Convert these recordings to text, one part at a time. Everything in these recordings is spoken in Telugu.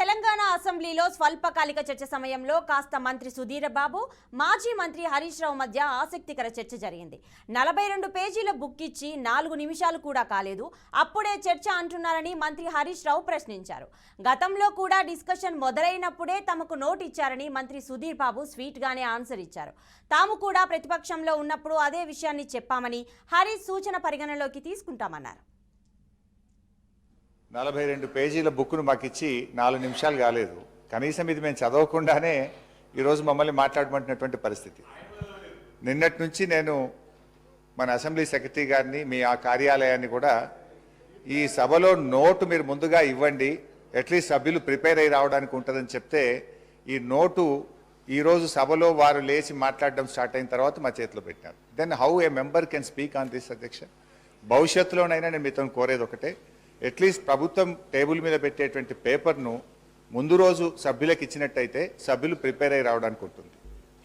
తెలంగాణ అసెంబ్లీలో స్వల్పకాలిక చర్చ సమయంలో కాస్త మంత్రి సుధీర్ బాబు మాజీ మంత్రి హరీష్ రావు మధ్య ఆసక్తికర చర్చ జరిగింది. 42 పేజీల బుక్ ఇచ్చి 4 నిమిషాలు కూడా కాలేదు, అప్పుడే చర్చ అంటున్నారని మంత్రి హరీష్ రావు ప్రశ్నించారు. గతంలో కూడా డిస్కషన్ మొదలైనప్పుడే తమకు నోట్ ఇచ్చారని మంత్రి సుధీర్ బాబు స్వీట్ గానే ఆన్సర్ ఇచ్చారు. తాము కూడా ప్రతిపక్షంలో ఉన్నప్పుడు అదే విషయాన్ని చెప్పామని, హరీష్ సూచన పరిగణలోకి తీసుకుంటామన్నారు. 42 పేజీల బుక్ను మాకు ఇచ్చి 4 నిమిషాలు కాలేదు, కనీసం ఇది మేము చదవకుండానే ఈరోజు మమ్మల్ని మాట్లాడమంటున్నటువంటి పరిస్థితి. నిన్నటి నుంచి నేను మన అసెంబ్లీ సెక్రటరీ గారిని, మీ ఆ కార్యాలయాన్ని కూడా ఈ సభలో నోటు మీరు ముందుగా ఇవ్వండి, అట్లీస్ట్ సభ్యులు ప్రిపేర్ అయ్యి రావడానికి ఉంటుందని చెప్తే ఈ నోటు ఈరోజు సభలో వారు లేచి మాట్లాడడం స్టార్ట్ అయిన తర్వాత మా చేతిలో పెట్టినారు. Then how a member can speak on this అధ్యక్ష? భవిష్యత్తులోనైనా నేను మీతో కోరేది ఒకటే, అట్లీస్ట్ ప్రభుత్వం టేబుల్ మీద పెట్టేటువంటి పేపర్ను ముందు రోజు సభ్యులకు ఇచ్చినట్టయితే సభ్యులు ప్రిపేర్ అయ్యి రావడానికి ఉంటుంది.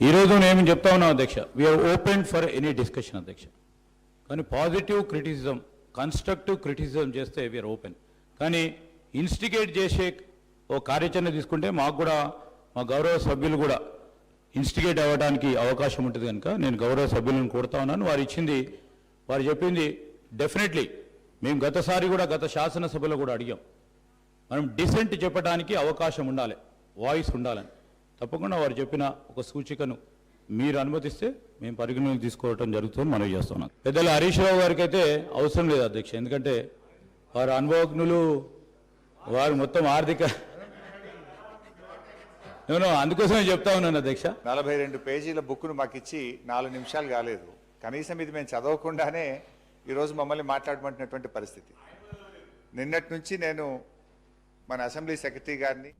ఈరోజు నేను చెప్తా ఉన్నాను అధ్యక్ష, we are open for any discussion అధ్యక్ష. కానీ పాజిటివ్ క్రిటిసిజం, కన్స్ట్రక్టివ్ క్రిటిసిజం చేస్తే వీఆర్ ఓపెన్. కానీ ఇన్స్టిగేట్ చేసే ఓ కార్యాచరణ తీసుకుంటే మాకు కూడా, మా గౌరవ సభ్యులు కూడా ఇన్స్టిగేట్ అవ్వడానికి అవకాశం ఉంటుంది. కనుక నేను గౌరవ సభ్యులను కోరుతా ఉన్నాను. వారు చెప్పింది డెఫినెట్లీ మేము గతసారి కూడా, గత శాసనసభలో కూడా అడిగాం, మనం డిసెంట్ చెప్పడానికి అవకాశం ఉండాలి, వాయిస్ ఉండాలని. తప్పకుండా వారు చెప్పిన ఒక సూచికను మీరు అనుమతిస్తే మేము పరిగణలోకి తీసుకోవడం జరుగుతుందని మనవి చేస్తున్నాం. పెద్దల హరీష్ రావు గారికి అయితే అవసరం లేదు అధ్యక్ష, ఎందుకంటే వారు అనుభవజ్ఞులు, వారు మొత్తం ఆర్థిక నేను అందుకోసమే చెప్తా ఉన్నాను అధ్యక్ష. 42 పేజీల బుక్ను మాకు ఇచ్చి 4 నిమిషాలు కాలేదు, కనీసం ఇది మేము చదవకుండానే ఈరోజు మమ్మల్ని మాట్లాడమంటున్నటువంటి పరిస్థితి. నిన్నటి నుంచి నేను మన అసెంబ్లీ సెక్రటరీ గారిని